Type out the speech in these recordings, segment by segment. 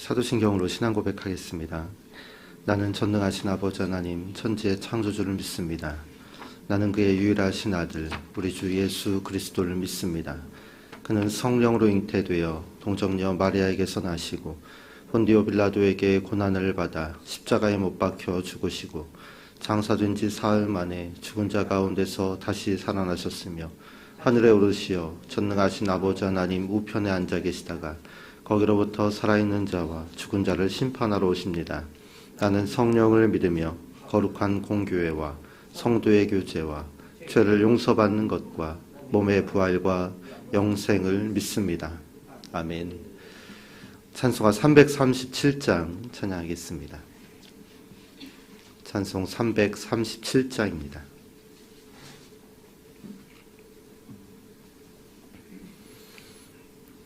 사도신경으로 신앙 고백하겠습니다. 나는 전능하신 아버지 하나님 천지의 창조주를 믿습니다. 나는 그의 유일하신 아들 우리 주 예수 그리스도를 믿습니다. 그는 성령으로 잉태되어 동정녀 마리아에게서 나시고 본디오 빌라도에게 고난을 받아 십자가에 못 박혀 죽으시고 장사된 지 사흘 만에 죽은 자 가운데서 다시 살아나셨으며 하늘에 오르시어 전능하신 아버지 하나님 우편에 앉아 계시다가 거기로부터 살아있는 자와 죽은 자를 심판하러 오십니다. 나는 성령을 믿으며 거룩한 공교회와 성도의 교제와 죄를 용서받는 것과 몸의 부활과 영생을 믿습니다. 아멘. 찬송가 337장 찬양하겠습니다. 찬송 337장입니다.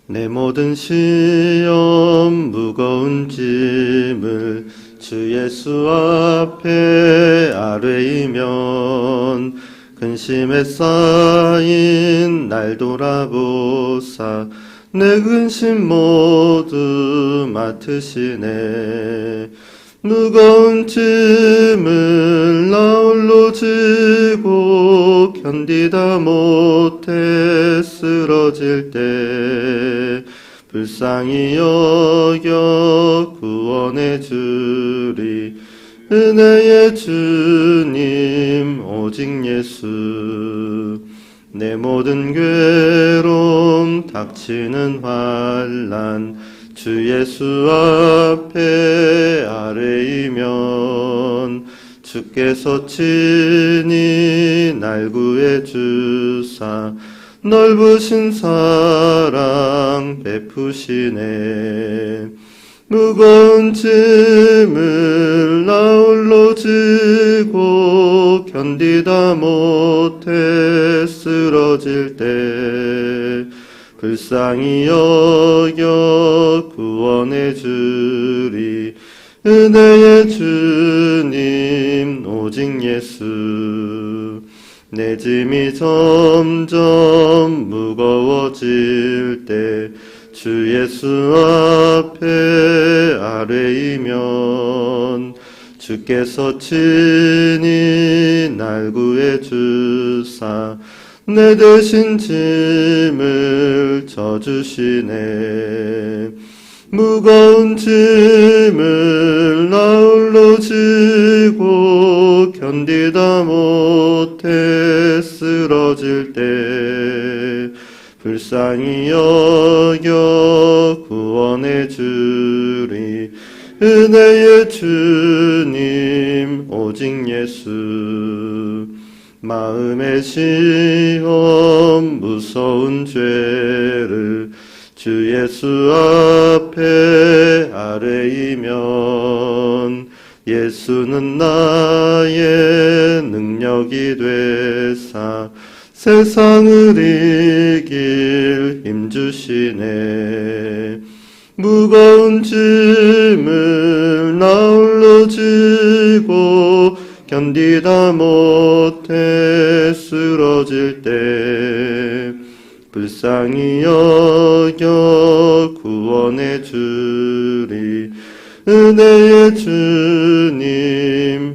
내 모든 시험 무거운 짐을 주 예수 앞에 아뢰이면 근심에 쌓인 날 돌아보사 내 근심 모두 맡으시네. 무거운 짐을 나 홀로 지고 견디다 못해 쓰러질 때 불쌍히 여겨 구원해 주리. 은혜의 주님 오직 예수. 내 모든 괴로움 닥치는 환난 주 예수 앞에 아뢰이면 주께서 친히 날 구해 주사 넓으신 사랑 베푸시네. 무거운 짐을 나 홀로 지고 견디다 못해 쓰러질 때 불쌍히 여겨 구원해 주리. 은혜의 주님 오직 예수. 내 짐이 점점 무거워질 때 주 예수 앞에 아뢰이면 주께서 친히 날 구해 주사 내 대신 짐을 져주시네. 무거운 짐을 나 홀로 지고 견디다 못해 쓰러질 때 불쌍히 여겨 구원해 주리. 은혜의 주님 오직 예수. 마음의 시험 무서운 죄를 주 예수 앞에 아뢰이면 예수는 나의 능력이 되사 세상을 이길 힘주시네. 무거운 짐을 나 홀로 지고 견디다 못해 쓰러질 때 불쌍히 여겨 구원해 주리. 은혜의 주님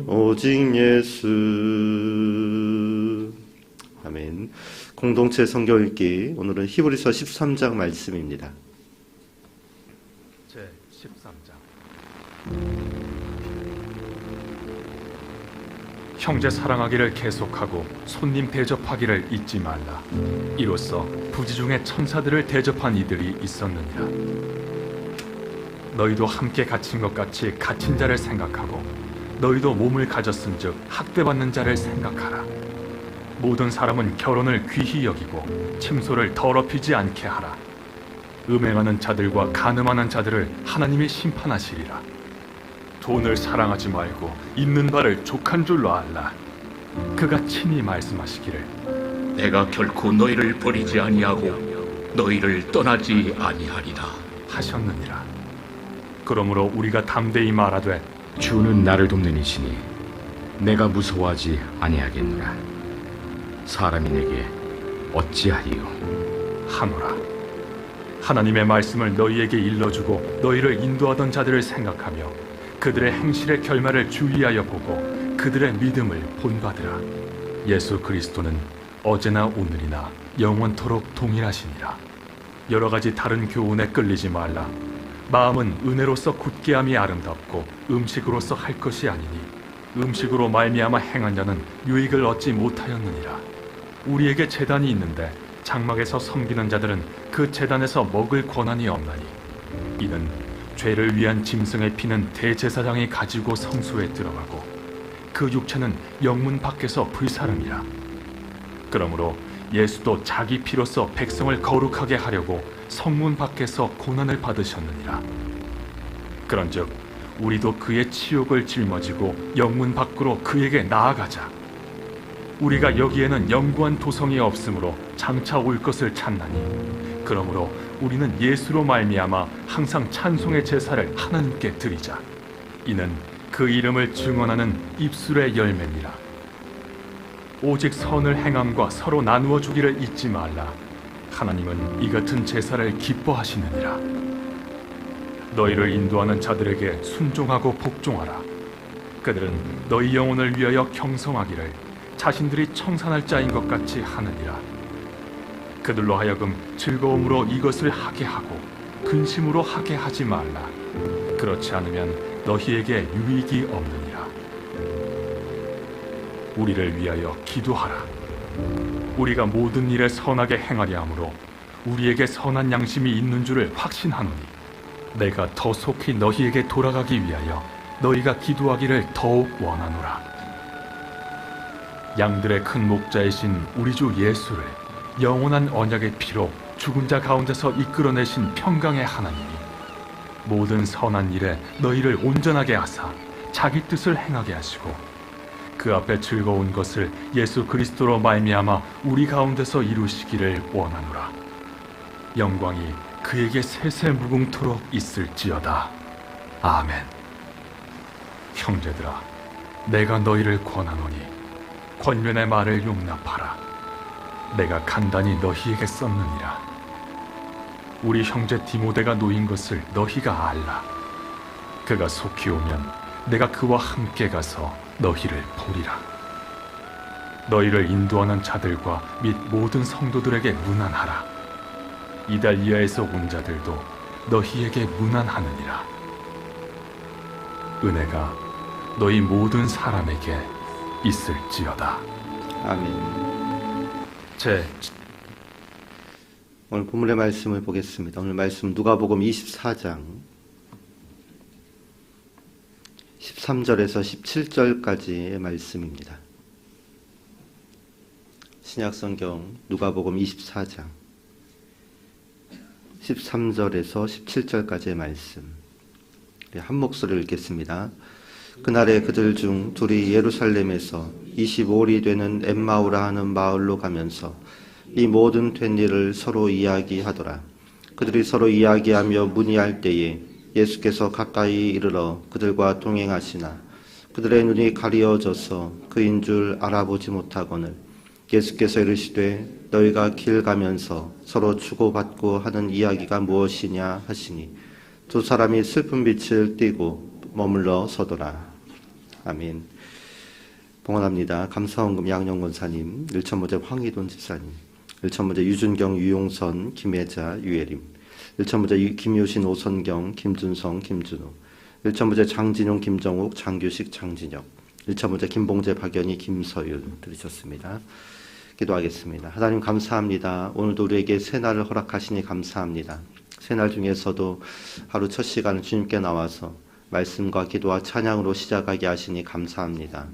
오직 예수. 아멘. 공동체 성경 읽기, 오늘은 히브리서 13장 말씀입니다. 제 13장. 형제 사랑하기를 계속하고 손님 대접하기를 잊지 말라. 이로써 부지 중에 천사들을 대접한 이들이 있었느니라. 너희도 함께 갇힌 것 같이 갇힌 자를 생각하고 너희도 몸을 가졌은즉 학대받는 자를 생각하라. 모든 사람은 결혼을 귀히 여기고 침소를 더럽히지 않게 하라. 음행하는 자들과 간음하는 자들을 하나님이 심판하시리라. 돈을 사랑하지 말고 있는 바를 족한 줄로 알라. 그가 친히 말씀하시기를 내가 결코 너희를 버리지 아니하고 너희를 떠나지 아니하리라 하셨느니라. 그러므로 우리가 담대히 말하되 주는 나를 돕는 이시니 내가 무서워하지 아니하겠노라. 사람이 내게 어찌하리요? 하노라. 하나님의 말씀을 너희에게 일러주고 너희를 인도하던 자들을 생각하며 그들의 행실의 결말을 주의하여 보고 그들의 믿음을 본받으라. 예수 그리스도는 어제나 오늘이나 영원토록 동일하시니라. 여러 가지 다른 교훈에 끌리지 말라. 마음은 은혜로서 굳게 함이 아름답고 음식으로서 할 것이 아니니 음식으로 말미암아 행한 자는 유익을 얻지 못하였느니라. 우리에게 제단이 있는데 장막에서 섬기는 자들은 그 제단에서 먹을 권한이 없나니 이는 죄를 위한 짐승의 피는 대제사장이 가지고 성소에 들어가고 그 육체는 영문 밖에서 불사름이라. 그러므로 예수도 자기 피로써 백성을 거룩하게 하려고 성문 밖에서 고난을 받으셨느니라. 그런즉 우리도 그의 치욕을 짊어지고 영문 밖으로 그에게 나아가자. 우리가 여기에는 영구한 도성이 없으므로 장차 올 것을 찾나니 그러므로 우리는 예수로 말미암아 항상 찬송의 제사를 하나님께 드리자. 이는 그 이름을 증언하는 입술의 열매니라. 오직 선을 행함과 서로 나누어 주기를 잊지 말라. 하나님은 이 같은 제사를 기뻐하시느니라. 너희를 인도하는 자들에게 순종하고 복종하라. 그들은 너희 영혼을 위하여 경성하기를 자신들이 청산할 자인 것 같이 하느니라. 그들로 하여금 즐거움으로 이것을 하게 하고 근심으로 하게 하지 말라. 그렇지 않으면 너희에게 유익이 없느니라. 우리를 위하여 기도하라. 우리가 모든 일에 선하게 행하려 하므로 우리에게 선한 양심이 있는 줄을 확신하노니 내가 더 속히 너희에게 돌아가기 위하여 너희가 기도하기를 더욱 원하노라. 양들의 큰 목자이신 우리 주 예수를 영원한 언약의 피로 죽은 자 가운데서 이끌어내신 평강의 하나님이 모든 선한 일에 너희를 온전하게 하사 자기 뜻을 행하게 하시고 그 앞에 즐거운 것을 예수 그리스도로 말미암아 우리 가운데서 이루시기를 원하노라. 영광이 그에게 세세 무궁토록 있을지어다. 아멘. 형제들아, 내가 너희를 권하노니 권면의 말을 용납하라. 내가 간단히 너희에게 썼느니라. 우리 형제 디모데가 놓인 것을 너희가 알라. 그가 속히 오면 내가 그와 함께 가서 너희를 보리라. 너희를 인도하는 자들과 및 모든 성도들에게 문안하라. 이달리아에서 온 자들도 너희에게 문안하느니라. 은혜가 너희 모든 사람에게 있을지어다. 아멘. 제 오늘 본문의 말씀을 보겠습니다. 오늘 말씀 누가복음 24장 13절에서 17절까지의 말씀입니다. 신약성경 누가복음 24장 13절에서 17절까지의 말씀, 한 목소리를 읽겠습니다. 그날에 그들 중 둘이 예루살렘에서 25일이 되는 엠마오라 하는 마을로 가면서 이 모든 된 일을 서로 이야기하더라. 그들이 서로 이야기하며 문의할 때에 예수께서 가까이 이르러 그들과 동행하시나 그들의 눈이 가리어져서 그인 줄 알아보지 못하거늘 예수께서 이르시되 너희가 길 가면서 서로 주고받고 하는 이야기가 무엇이냐 하시니 두 사람이 슬픈 빛을 띠고 머물러 서더라. 아멘. 봉헌합니다. 감사원금 양영 권사님, 일천모제 황희돈 집사님, 일천모제 유준경, 유용선, 김혜자, 유예림, 일천모제 김효신, 오선경, 김준성, 김준호, 일천모제 장진용, 김정욱, 장규식, 장진혁, 일천모제 김봉재, 박연희, 김서윤 들으셨습니다. 기도하겠습니다. 하나님 감사합니다. 오늘도 우리에게 새날을 허락하시니 감사합니다. 새날 중에서도 하루 첫 시간을 주님께 나와서 말씀과 기도와 찬양으로 시작하게 하시니 감사합니다.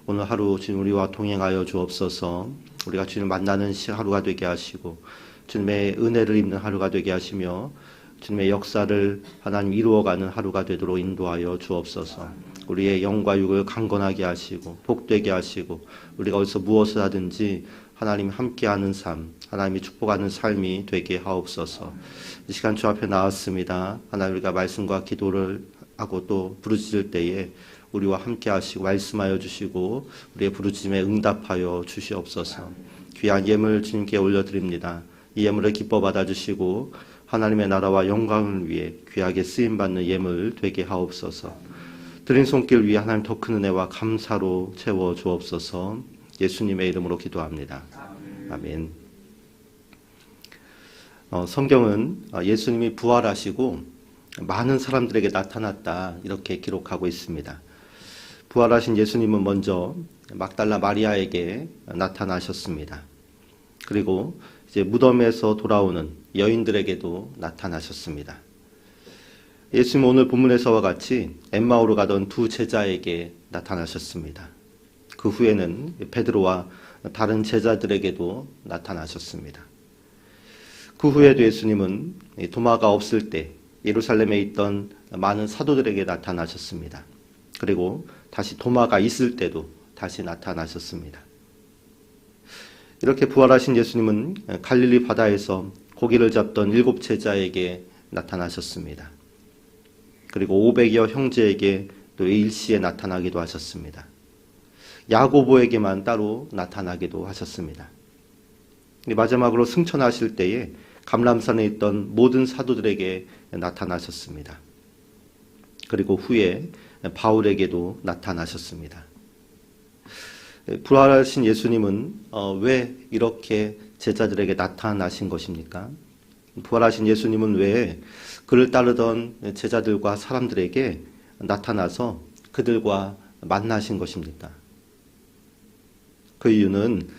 오늘 하루 주님 우리와 동행하여 주옵소서. 우리가 주님을 만나는 하루가 되게 하시고 주님의 은혜를 입는 하루가 되게 하시며 주님의 역사를 하나님 이루어가는 하루가 되도록 인도하여 주옵소서. 우리의 영과 육을 강건하게 하시고 복되게 하시고 우리가 어디서 무엇을 하든지 하나님 함께하는 삶, 하나님이 축복하는 삶이 되게 하옵소서. 이 시간 주 앞에 나왔습니다. 하나님 우리가 말씀과 기도를 하고 또 부르짖을 때에 우리와 함께 하시고 말씀하여 주시고 우리의 부르짖음에 응답하여 주시옵소서. 귀한 예물 주님께 올려드립니다. 이 예물을 기뻐 받아주시고 하나님의 나라와 영광을 위해 귀하게 쓰임받는 예물 되게 하옵소서. 드린 손길 위에 하나님 더 큰 은혜와 감사로 채워 주옵소서. 예수님의 이름으로 기도합니다. 아멘. 성경은 예수님이 부활하시고 많은 사람들에게 나타났다 이렇게 기록하고 있습니다. 부활하신 예수님은 먼저 막달라 마리아에게 나타나셨습니다. 그리고 이제 무덤에서 돌아오는 여인들에게도 나타나셨습니다. 예수님 오늘 본문에서와 같이 엠마오로 가던 두 제자에게 나타나셨습니다. 그 후에는 베드로와 다른 제자들에게도 나타나셨습니다. 그 후에도 예수님은 도마가 없을 때 예루살렘에 있던 많은 사도들에게 나타나셨습니다. 그리고 다시 도마가 있을 때도 다시 나타나셨습니다. 이렇게 부활하신 예수님은 갈릴리 바다에서 고기를 잡던 7 제자에게 나타나셨습니다. 그리고 500여 형제에게 또 일시에 나타나기도 하셨습니다. 야고보에게만 따로 나타나기도 하셨습니다. 마지막으로 승천하실 때에 감람산에 있던 모든 사도들에게 나타나셨습니다. 그리고 후에 바울에게도 나타나셨습니다. 부활하신 예수님은 왜 이렇게 제자들에게 나타나신 것입니까? 부활하신 예수님은 왜 그를 따르던 제자들과 사람들에게 나타나서 그들과 만나신 것입니까? 그 이유는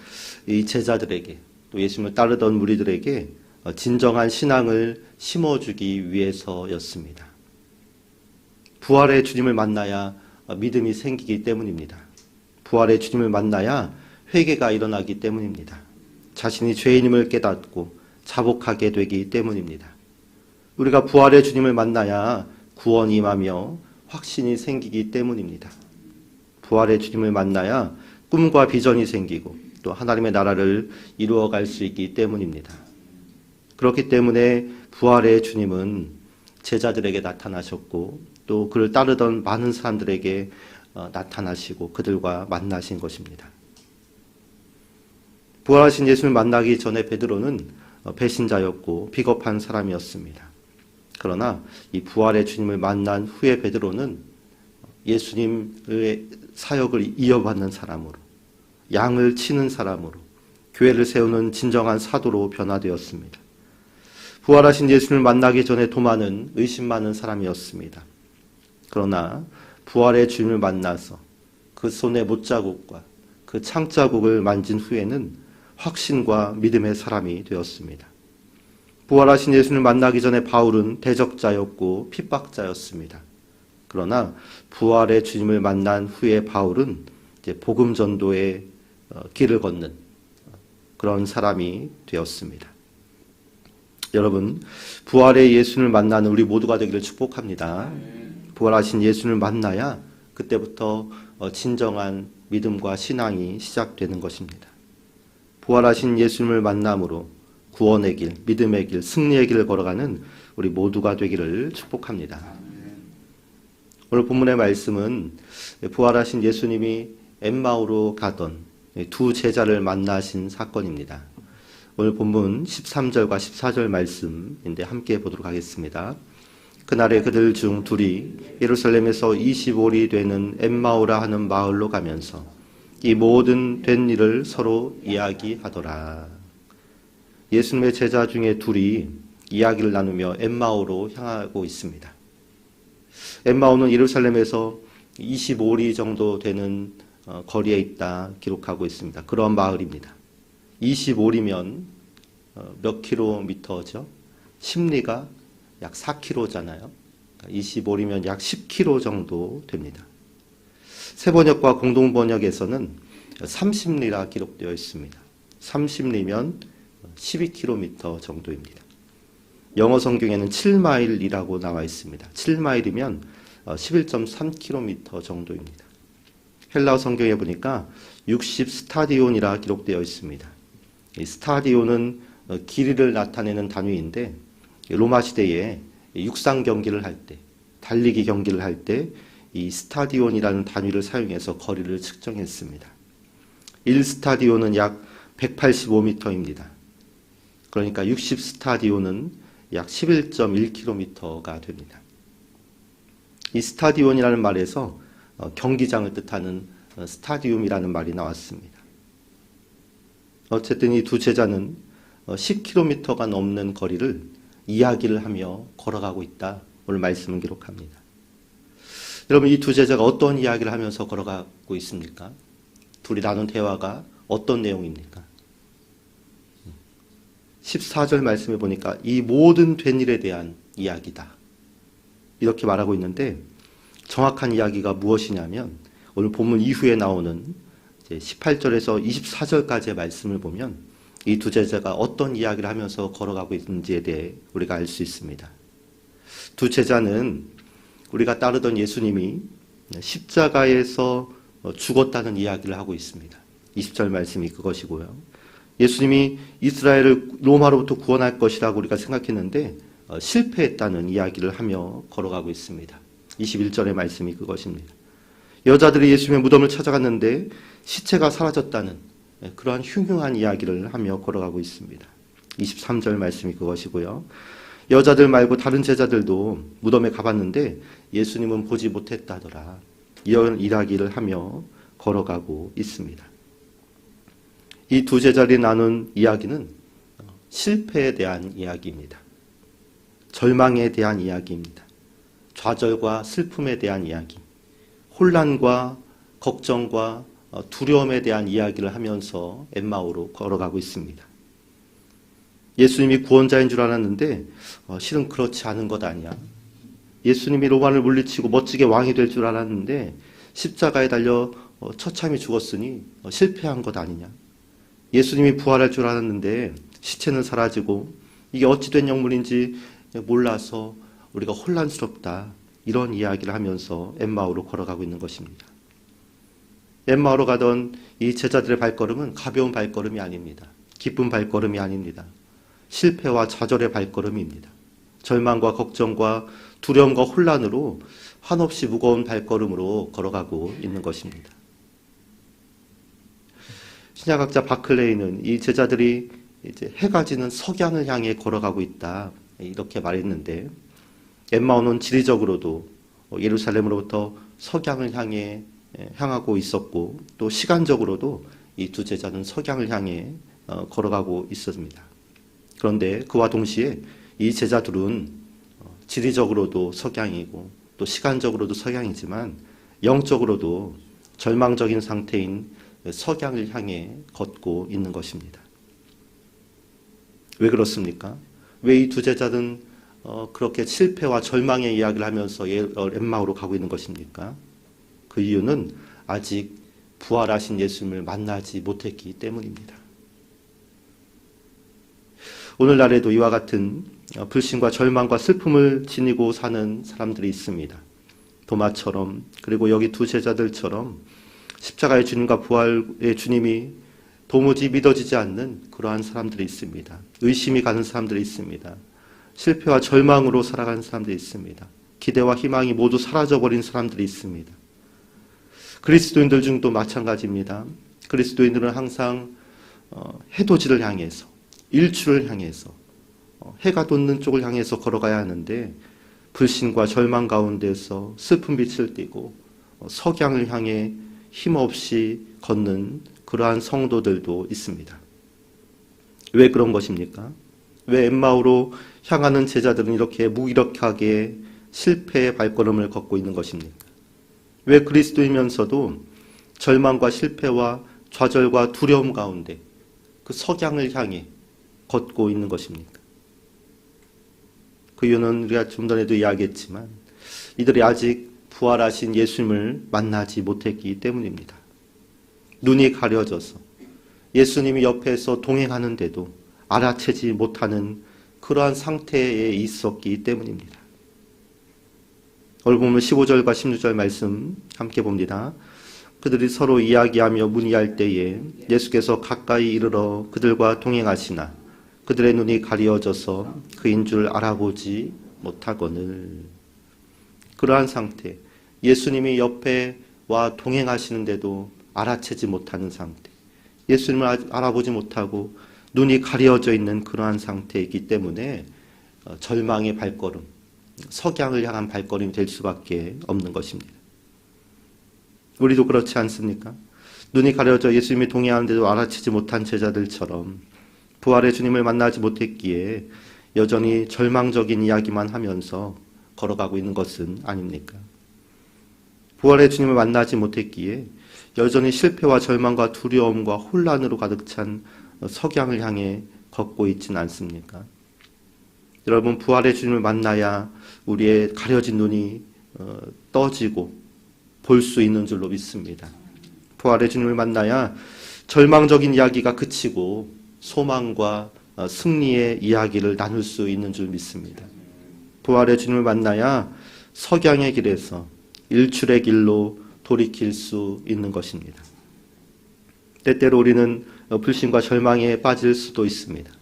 이 제자들에게 또 예수님을 따르던 무리들에게 진정한 신앙을 심어주기 위해서였습니다. 부활의 주님을 만나야 믿음이 생기기 때문입니다. 부활의 주님을 만나야 회개가 일어나기 때문입니다. 자신이 죄인임을 깨닫고 자복하게 되기 때문입니다. 우리가 부활의 주님을 만나야 구원이 임하며 확신이 생기기 때문입니다. 부활의 주님을 만나야 꿈과 비전이 생기고 또 하나님의 나라를 이루어갈 수 있기 때문입니다. 그렇기 때문에 부활의 주님은 제자들에게 나타나셨고 또 그를 따르던 많은 사람들에게 나타나시고 그들과 만나신 것입니다. 부활하신 예수님을 만나기 전에 베드로는 배신자였고 비겁한 사람이었습니다. 그러나 이 부활의 주님을 만난 후에 베드로는 예수님의 사역을 이어받는 사람으로, 양을 치는 사람으로, 교회를 세우는 진정한 사도로 변화되었습니다. 부활하신 예수님을 만나기 전에 도마는 의심 많은 사람이었습니다. 그러나 부활의 주님을 만나서 그 손의 못자국과 그 창자국을 만진 후에는 확신과 믿음의 사람이 되었습니다. 부활하신 예수님을 만나기 전에 바울은 대적자였고 핍박자였습니다. 그러나 부활의 주님을 만난 후에 바울은 이제 복음 전도의 길을 걷는 그런 사람이 되었습니다. 여러분, 부활의 예수님을 만나는 우리 모두가 되기를 축복합니다. 부활하신 예수님을 만나야 그때부터 진정한 믿음과 신앙이 시작되는 것입니다. 부활하신 예수님을 만남으로 구원의 길, 믿음의 길, 승리의 길을 걸어가는 우리 모두가 되기를 축복합니다. 오늘 본문의 말씀은 부활하신 예수님이 엠마오로 가던 두 제자를 만나신 사건입니다. 오늘 본문 13절과 14절 말씀인데 함께 보도록 하겠습니다. 그날에 그들 중 둘이 예루살렘에서 25里되는 엠마오라 하는 마을로 가면서 이 모든 된 일을 서로 이야기하더라. 예수님의 제자 중에 둘이 이야기를 나누며 엠마오로 향하고 있습니다. 엠마오는 예루살렘에서 25里정도 되는 거리에 있다 기록하고 있습니다. 그런 마을입니다. 25리면 몇 킬로미터죠? 10리가 약 4km잖아요. 25리면 약 10km 정도 됩니다. 세번역과 공동번역에서는 30리라 기록되어 있습니다. 30리면 12km 정도입니다. 영어 성경에는 7마일이라고 나와 있습니다. 7마일이면 11.3km 정도입니다. 헬라어 성경에 보니까 60 스타디온이라 기록되어 있습니다. 이 스타디온은 길이를 나타내는 단위인데 로마 시대에 육상 경기를 할 때, 달리기 경기를 할 때 이 스타디온이라는 단위를 사용해서 거리를 측정했습니다. 1스타디온은 약 185m입니다. 그러니까 60 스타디온은 약 11.1km가 됩니다. 이 스타디온이라는 말에서 경기장을 뜻하는 스타디움이라는 말이 나왔습니다. 어쨌든 이 두 제자는 10km가 넘는 거리를 이야기를 하며 걸어가고 있다. 오늘 말씀은 기록합니다. 여러분, 이 두 제자가 어떤 이야기를 하면서 걸어가고 있습니까? 둘이 나눈 대화가 어떤 내용입니까? 14절 말씀에 보니까 이 모든 된 일에 대한 이야기다. 이렇게 말하고 있는데 정확한 이야기가 무엇이냐면 오늘 본문 이후에 나오는 18절에서 24절까지의 말씀을 보면 이 두 제자가 어떤 이야기를 하면서 걸어가고 있는지에 대해 우리가 알 수 있습니다. 두 제자는 우리가 따르던 예수님이 십자가에서 죽었다는 이야기를 하고 있습니다. 20절 말씀이 그것이고요. 예수님이 이스라엘을 로마로부터 구원할 것이라고 우리가 생각했는데 실패했다는 이야기를 하며 걸어가고 있습니다. 21절의 말씀이 그것입니다. 여자들이 예수님의 무덤을 찾아갔는데 시체가 사라졌다는 그러한 흉흉한 이야기를 하며 걸어가고 있습니다. 23절 말씀이 그것이고요. 여자들 말고 다른 제자들도 무덤에 가봤는데 예수님은 보지 못했다더라. 이런 이야기를 하며 걸어가고 있습니다. 이 두 제자들이 나눈 이야기는 실패에 대한 이야기입니다. 절망에 대한 이야기입니다. 좌절과 슬픔에 대한 이야기, 혼란과 걱정과 두려움에 대한 이야기를 하면서 엠마오로 걸어가고 있습니다. 예수님이 구원자인 줄 알았는데 실은 그렇지 않은 것 아니야. 예수님이 로마를 물리치고 멋지게 왕이 될 줄 알았는데 십자가에 달려 처참히 죽었으니 실패한 것 아니냐. 예수님이 부활할 줄 알았는데 시체는 사라지고 이게 어찌된 영문인지 몰라서 우리가 혼란스럽다. 이런 이야기를 하면서 엠마오로 걸어가고 있는 것입니다. 엠마오로 가던 이 제자들의 발걸음은 가벼운 발걸음이 아닙니다. 기쁜 발걸음이 아닙니다. 실패와 좌절의 발걸음입니다. 절망과 걱정과 두려움과 혼란으로 한없이 무거운 발걸음으로 걸어가고 있는 것입니다. 신약학자 바클레이는 이 제자들이 이제 해가 지는 석양을 향해 걸어가고 있다. 이렇게 말했는데 엠마오는 지리적으로도 예루살렘으로부터 석양을 향하고 있었고 또 시간적으로도 이 두 제자는 석양을 향해 걸어가고 있었습니다. 그런데 그와 동시에 이 제자들은 지리적으로도 석양이고 또 시간적으로도 석양이지만 영적으로도 절망적인 상태인 석양을 향해 걷고 있는 것입니다. 왜 그렇습니까? 왜 이 두 제자는 그렇게 실패와 절망의 이야기를 하면서 엠마오로 가고 있는 것입니까? 그 이유는 아직 부활하신 예수님을 만나지 못했기 때문입니다. 오늘날에도 이와 같은 불신과 절망과 슬픔을 지니고 사는 사람들이 있습니다. 도마처럼 그리고 여기 두 제자들처럼 십자가의 주님과 부활의 주님이 도무지 믿어지지 않는 그러한 사람들이 있습니다. 의심이 가는 사람들이 있습니다. 실패와 절망으로 살아가는 사람들이 있습니다. 기대와 희망이 모두 사라져버린 사람들이 있습니다. 그리스도인들 중도 마찬가지입니다. 그리스도인들은 항상 해돋이를 향해서 일출을 향해서 해가 돋는 쪽을 향해서 걸어가야 하는데 불신과 절망 가운데서 슬픈 빛을 띠고 석양을 향해 힘없이 걷는 그러한 성도들도 있습니다. 왜 그런 것입니까? 왜 엠마오로 향하는 제자들은 이렇게 무기력하게 실패의 발걸음을 걷고 있는 것입니까? 왜 그리스도이면서도 절망과 실패와 좌절과 두려움 가운데 그 석양을 향해 걷고 있는 것입니까? 그 이유는 우리가 좀 전에도 이야기했지만 이들이 아직 부활하신 예수님을 만나지 못했기 때문입니다. 눈이 가려져서 예수님이 옆에서 동행하는데도 알아채지 못하는 그러한 상태에 있었기 때문입니다. 오늘 보면 15절과 16절 말씀 함께 봅니다. 그들이 서로 이야기하며 문의할 때에 예수께서 가까이 이르러 그들과 동행하시나 그들의 눈이 가리어져서 그인 줄 알아보지 못하거늘. 그러한 상태, 예수님이 옆에 와 동행하시는데도 알아채지 못하는 상태, 예수님을 알아보지 못하고 눈이 가려져 있는 그러한 상태이기 때문에 절망의 발걸음, 석양을 향한 발걸음이 될 수밖에 없는 것입니다. 우리도 그렇지 않습니까? 눈이 가려져 예수님이 동행하는데도 알아채지 못한 제자들처럼 부활의 주님을 만나지 못했기에 여전히 절망적인 이야기만 하면서 걸어가고 있는 것은 아닙니까? 부활의 주님을 만나지 못했기에 여전히 실패와 절망과 두려움과 혼란으로 가득 찬 석양을 향해 걷고 있지는 않습니까? 여러분, 부활의 주님을 만나야 우리의 가려진 눈이 떠지고 볼 수 있는 줄로 믿습니다. 부활의 주님을 만나야 절망적인 이야기가 그치고 소망과 승리의 이야기를 나눌 수 있는 줄 믿습니다. 부활의 주님을 만나야 석양의 길에서 일출의 길로 돌이킬 수 있는 것입니다. 때때로 우리는 불신과 절망에 빠질 수도 있습니다.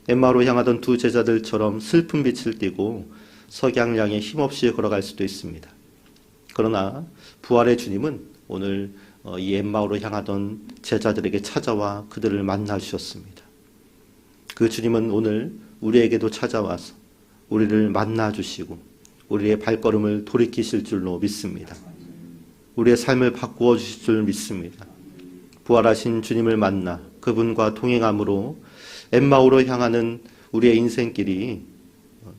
엠마오로 향하던 두 제자들처럼 슬픈 빛을 띠고 석양을 향해 힘없이 걸어갈 수도 있습니다. 그러나 부활의 주님은 오늘 이 엠마오로 향하던 제자들에게 찾아와 그들을 만나 주셨습니다. 그 주님은 오늘 우리에게도 찾아와서 우리를 만나 주시고 우리의 발걸음을 돌이키실 줄로 믿습니다. 우리의 삶을 바꾸어 주실 줄 믿습니다. 부활하신 주님을 만나 그분과 동행함으로 엠마오로 향하는 우리의 인생길이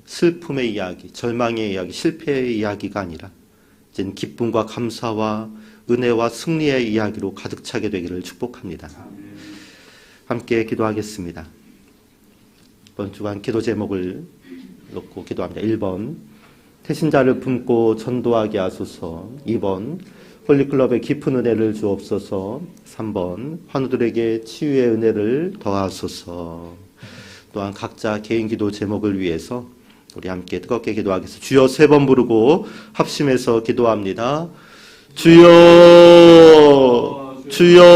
슬픔의 이야기, 절망의 이야기, 실패의 이야기가 아니라 이제 기쁨과 감사와 은혜와 승리의 이야기로 가득 차게 되기를 축복합니다. 함께 기도하겠습니다. 이번 주간 기도 제목을 놓고 기도합니다. 1번 태신자를 품고 전도하게 하소서. 2번 홀리클럽의 깊은 은혜를 주옵소서. 3번 환우들에게 치유의 은혜를 더하소서. 또한 각자 개인 기도 제목을 위해서 우리 함께 뜨겁게 기도하겠습니다. 주여 3번 부르고 합심해서 기도합니다. 주여, 주여,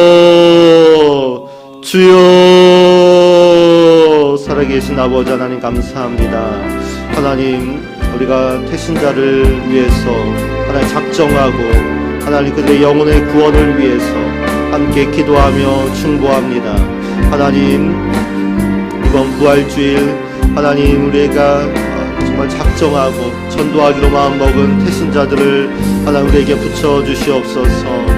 주여. 살아계신 아버지 하나님 감사합니다. 하나님, 우리가 태신자를 위해서 하나님 작정하고 하나님 그들의 영혼의 구원을 위해서 함께 기도하며 충고합니다. 하나님, 이번 부활주일 하나님 우리가 정말 작정하고 전도하기로 마음먹은 태신자들을 하나님 우리에게 붙여주시옵소서.